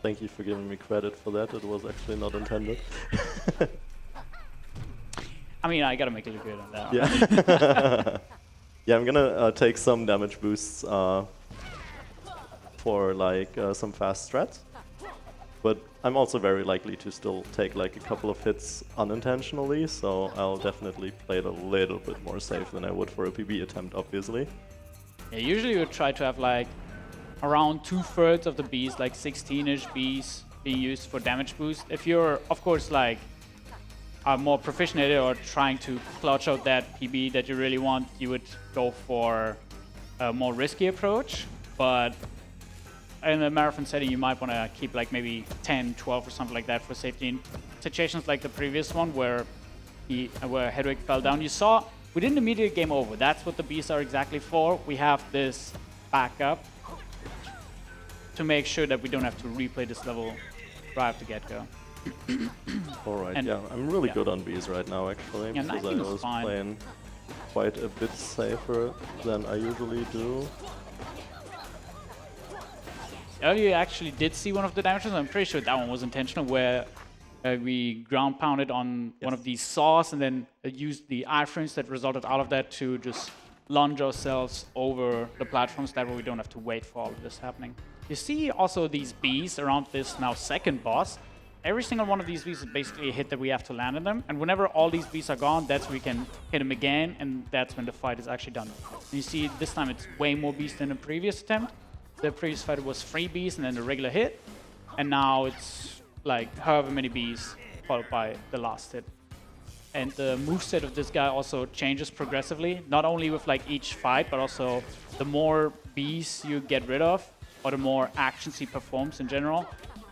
Thank you for giving me credit for that. It was actually not intended. I mean, I gotta make it look good on that. Yeah. Yeah, I'm gonna take some damage boosts for like some fast strats, but I'm also very likely to still take like a couple of hits unintentionally, so I'll definitely play it a little bit more safe than I would for a PB attempt, obviously. Yeah, usually you try to have like around 2/3 of the bees, like 16-ish bees being used for damage boost. If you're, of course, like are more proficient at it or trying to clutch out that PB that you really want, you would go for a more risky approach. But in a marathon setting, you might want to keep like maybe 10, 12 or something like that for safety. In situations like the previous one where Hedwig fell down, you saw we didn't immediately game over. That's what the bees are exactly for. We have this backup to make sure that we don't have to replay this level right at the get-go. Alright, yeah, I'm really good on bees right now, actually, Yeah, because I 19 is was fine. playing quite a bit safer than I usually do. Earlier, you actually did see one of the damages. I'm pretty sure that one was intentional, where We ground pounded on one of these saws and then used the iframes that resulted out of that to just lunge ourselves over the platforms. That way we don't have to wait for all of this happening. You see also these bees around this now second boss. Every single one of these bees is basically a hit that we have to land on them. And whenever all these bees are gone, that's when we can hit them again. And that's when the fight is actually done. And you see this time it's way more bees than the previous attempt. The previous fight was 3 bees and then a regular hit. And now it's like however many bees followed by the last hit. And the moveset of this guy also changes progressively, not only with like each fight, but also the more bees you get rid of, or the more actions he performs in general,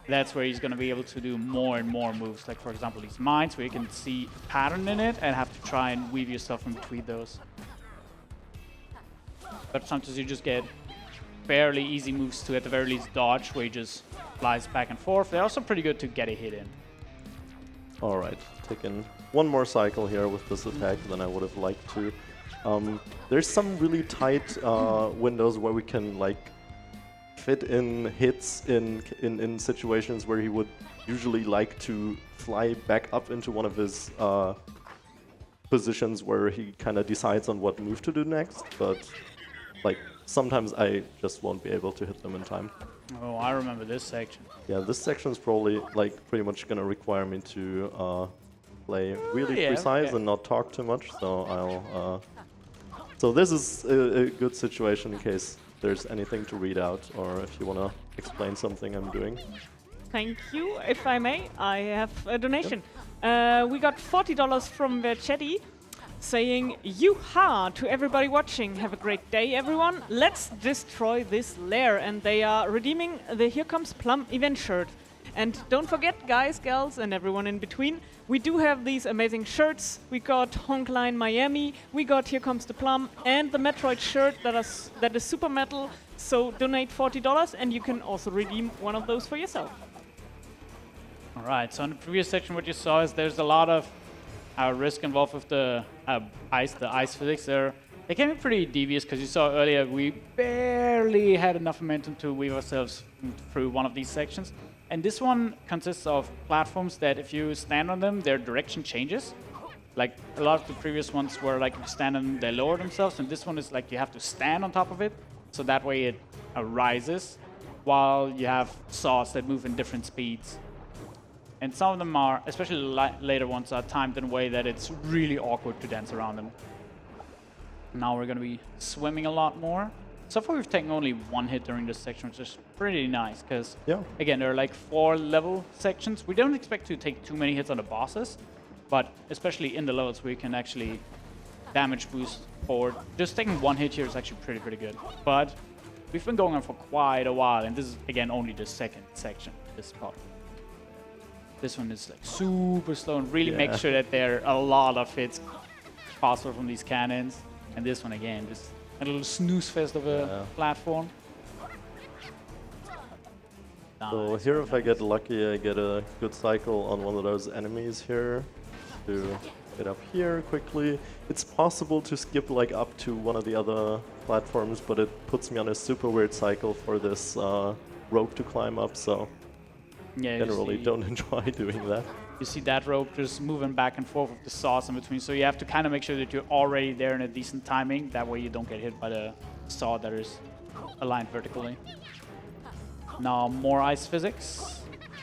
that's where he's going to be able to do more and more moves. Like for example, these mines, where you can see a pattern in it and have to try and weave yourself in between those. But sometimes you just get fairly easy moves to, at the very least, dodge, where he just flies back and forth. They're also pretty good to get a hit in. All right, taking one more cycle here with this attack than I would have liked to. There's some really tight windows where we can like fit in hits in situations where he would usually like to fly back up into one of his positions where he kind of decides on what move to do next, but like sometimes I just won't be able to hit them in time. Oh, I remember this section. Yeah, this section is probably like pretty much gonna require me to play really precise and not talk too much. So I'll. So this is a good situation in case there's anything to read out, or if you wanna explain something I'm doing. Thank you. If I may, I have a donation. We got $40 from Verchetti, saying, "Yoo-ha to everybody watching. Have a great day, everyone. Let's destroy this lair." And they are redeeming the Here Comes Plum event shirt. And don't forget, guys, gals, and everyone in between, we do have these amazing shirts. We got Honkline Miami, we got Here Comes the Plum, and the Metroid shirt that is super metal. So donate $40 and you can also redeem one of those for yourself. All right, so in the previous section, what you saw is there's a lot of risk involved with the ice physics. They can be pretty devious, because you saw earlier we barely had enough momentum to weave ourselves through one of these sections. And this one consists of platforms that if you stand on them, their direction changes. Like a lot of the previous ones were like if you stand on them, they lower themselves, and this one is like you have to stand on top of it, so that way it rises, while you have saws that move in different speeds. And some of them are, especially later ones, are timed in a way that it's really awkward to dance around them. Now we're going to be swimming a lot more. So far we've taken only one hit during this section, which is pretty nice, because again, there are like 4 level sections. We don't expect to take too many hits on the bosses, but especially in the levels we can actually damage boost forward. Just taking one hit here is actually pretty good. But we've been going on for quite a while, and this is again only the second section, this spot. This one is like super slow and really make sure that there are a lot of hits possible from these cannons. And this one again, just a little snooze fest of a platform. So here, if I get lucky, I get a good cycle on one of those enemies here to get up here quickly. It's possible to skip like up to one of the other platforms, but it puts me on a super weird cycle for this rope to climb up, so generally don't enjoy doing that. You see that rope just moving back and forth with the saws in between, so you have to kind of make sure that you're already there in a decent timing. That way you don't get hit by the saw that is aligned vertically. Now more ice physics.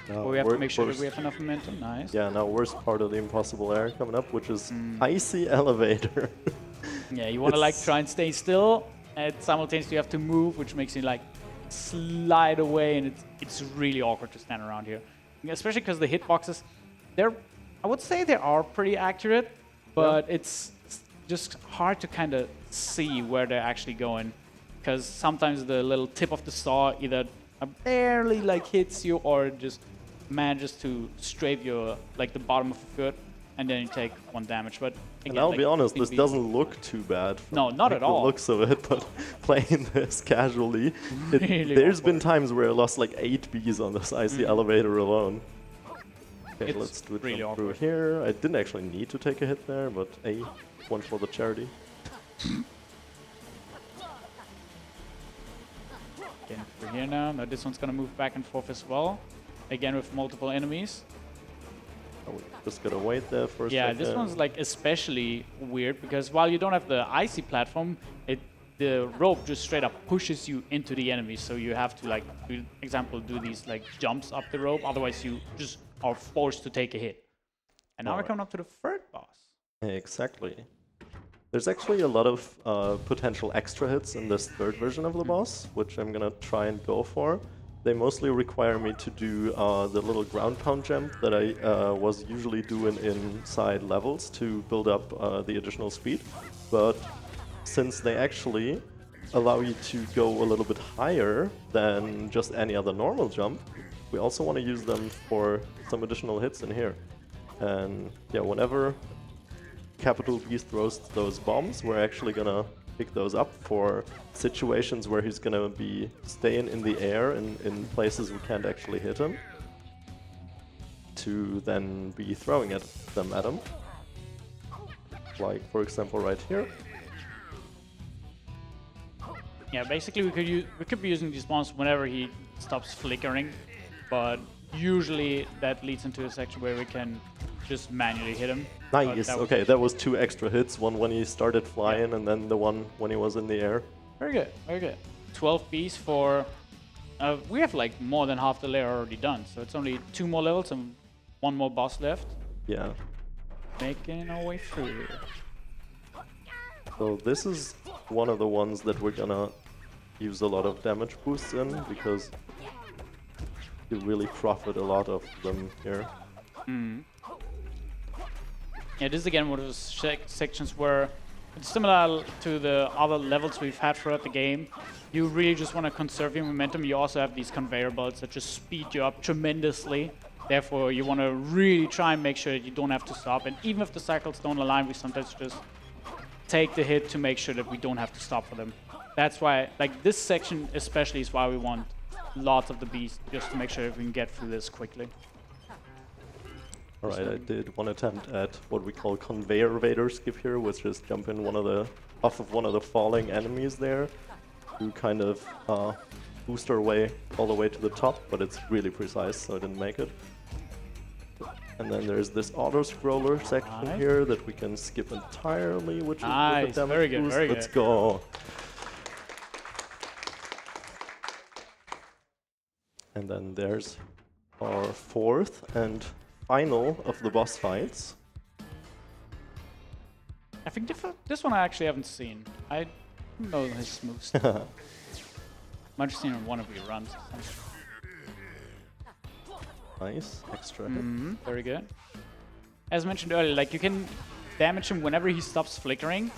We have to make sure that we have enough momentum. Nice. Yeah, now worst part of the Impossible Lair coming up, which is icy elevator. Yeah, you want to like try and stay still, and simultaneously you have to move, which makes you like slide away, and it's really awkward to stand around here. Especially because the hitboxes, I would say they are pretty accurate, but it's just hard to kind of see where they're actually going, because sometimes the little tip of the saw either barely like hits you or just manages to strafe your like the bottom of your foot, and then you take 1 damage. But again, and I'll like, be honest, this doesn't look too bad. No, not at all. The looks of it, but playing this casually, there's been times where I lost like 8 bees on this icy elevator alone. Okay, let's do it really through here. I didn't actually need to take a hit there, but one for the charity. Again, through here now. Now this one's gonna move back and forth as well. Again with multiple enemies. Oh, we just gotta wait there for a Yeah, second. this one's like especially weird because while you don't have the icy platform, the rope just straight up pushes you into the enemy. So you have to, like, for example, do these like jumps up the rope. Otherwise, you just are forced to take a hit. And now we're coming up to the third boss. Exactly. There's actually a lot of potential extra hits in this third version of the boss, which I'm gonna try and go for. They mostly require me to do the little ground pound jump that I was usually doing inside levels to build up the additional speed. But since they actually allow you to go a little bit higher than just any other normal jump, we also want to use them for some additional hits in here. And yeah, whenever Capital B throws those bombs, we're actually gonna pick those up for situations where he's gonna be staying in the air in places we can't actually hit him, to then be throwing them at him. Like, for example, right here. Yeah, basically we could be using these bombs whenever he stops flickering, but usually that leads into a section where we can just manually hit him. Nice. Okay, that was 2 extra hits. One when he started flying, and then the one when he was in the air. Very good, very good. 12 Bs for... we have like more than half the layer already done, so it's only 2 more levels and 1 more boss left. Yeah. Making our way through. So this is one of the ones that we're gonna use a lot of damage boosts in, because you really profit a lot of them here. Yeah, this is again one of those sections where it's similar to the other levels we've had throughout the game. You really just want to conserve your momentum. You also have these conveyor belts that just speed you up tremendously. Therefore, you want to really try and make sure that you don't have to stop. And even if the cycles don't align, we sometimes just take the hit to make sure that we don't have to stop for them. That's why, like, this section especially is why we want lots of the beasts, just to make sure that we can get through this quickly. Alright, I did one attempt at what we call conveyor vader skip here, which is jump in off of one of the falling enemies there to kind of boost our way all the way to the top, but it's really precise, so I didn't make it. And then there's this auto-scroller section here that we can skip entirely, which is with the damage very good, boost. very Let's good. go! And then there's our fourth and final of the boss fights. I think this one I actually haven't seen. I don't know his moves. Might have seen in one of your runs. Nice, extra hit. Very good. As mentioned earlier, like, you can damage him whenever he stops flickering,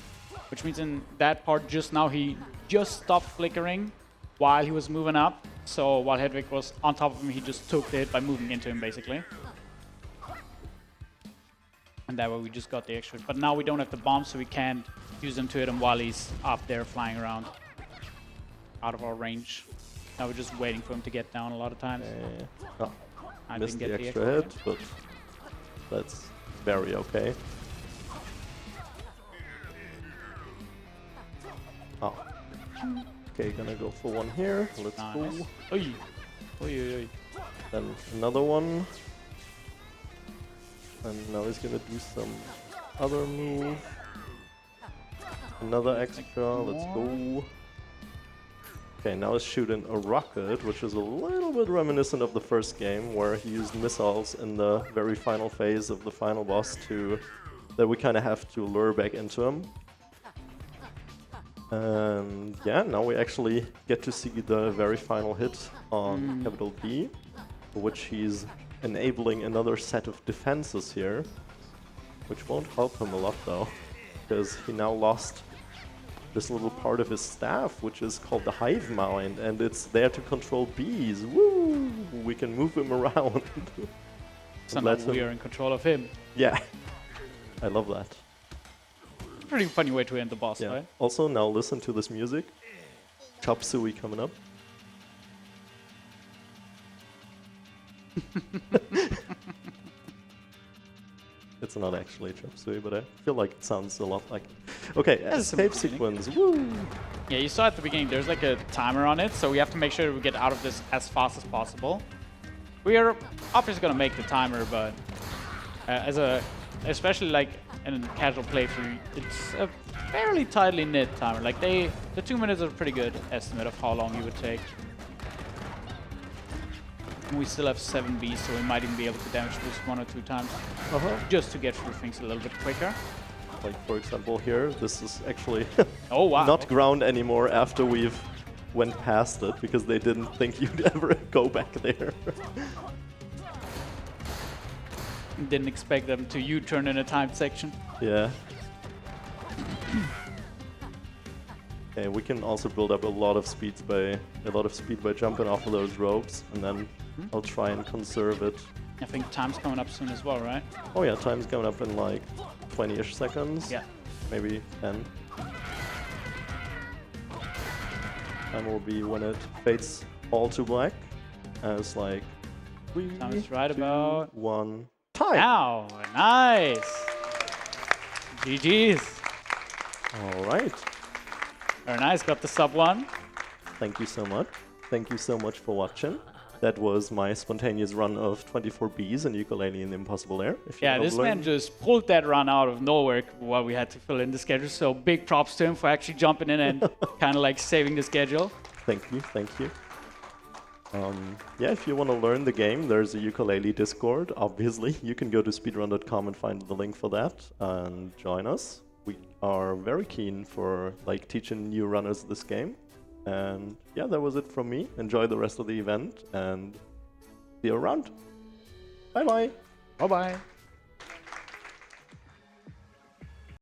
which means in that part just now he just stopped flickering while he was moving up. So while Hedwig was on top of him, he just took the hit by moving into him, basically. And that way we just got the extra. But now we don't have the bombs, so we can't use them to hit him while he's up there flying around. Out of our range. Now we're just waiting for him to get down a lot of times. Oh, I missed didn't the get extra hit, but that's very okay. Oh. Okay, gonna go for one here. Let's go. Oy. Oy, oy, oy. Then another one. And now he's gonna do some other move. Another extra, let's go. Okay, now he's shooting a rocket, which is a little bit reminiscent of the first game, where he used missiles in the very final phase of the final boss that we kind of have to lure back into him. And yeah, now we actually get to see the very final hit on capital B, for which he's enabling another set of defenses here, which won't help him a lot though, because he now lost this little part of his staff, which is called the hive mind, and it's there to control bees. Woo! We can move him around. So now we are in control of him. Yeah, I love that. Pretty funny way to end the boss, Yeah. right? Also, now listen to this music. Chop Suey coming up. It's not actually Chop Suey, but I feel like it sounds a lot like it. Okay, escape sequence. Woo! Yeah, you saw at the beginning there's like a timer on it, so we have to make sure we get out of this as fast as possible. We are obviously gonna make the timer, but Especially like in a casual playthrough, it's a fairly tightly knit timer. Like the 2 minutes are a pretty good estimate of how long you would take. We still have 7 Bs, so we might even be able to damage this 1 or 2 times, just to get through things a little bit quicker. Like for example here, this is actually Oh wow! not ground anymore after we've went past it, because they didn't think you'd ever go back there. Didn't expect them to U-turn in a timed section. Yeah. Okay, we can also build up a lot of speed by jumping off of those ropes, and then I'll try and conserve it. I think time's coming up soon as well, right? Oh yeah, time's coming up in like 20-ish seconds. Yeah. Maybe 10. Time will be when it fades all to black. And it's like 3, Time is right 2, about 1. Time! now. Nice. GG's. All right. Very nice. Got the sub 1. Thank you so much. Thank you so much for watching. That was my spontaneous run of 24 Bs in Yooka-Laylee and Impossible Lair. Yeah, this man just pulled that run out of nowhere while we had to fill in the schedule. So big props to him for actually jumping in and kind of like saving the schedule. Thank you, thank you. Yeah, if you want to learn the game, there's a Yooka-Laylee Discord, obviously. You can go to speedrun.com and find the link for that and join us. We are very keen for like teaching new runners this game. And yeah, that was it from me. Enjoy the rest of the event and see you around. Bye-bye. Bye-bye.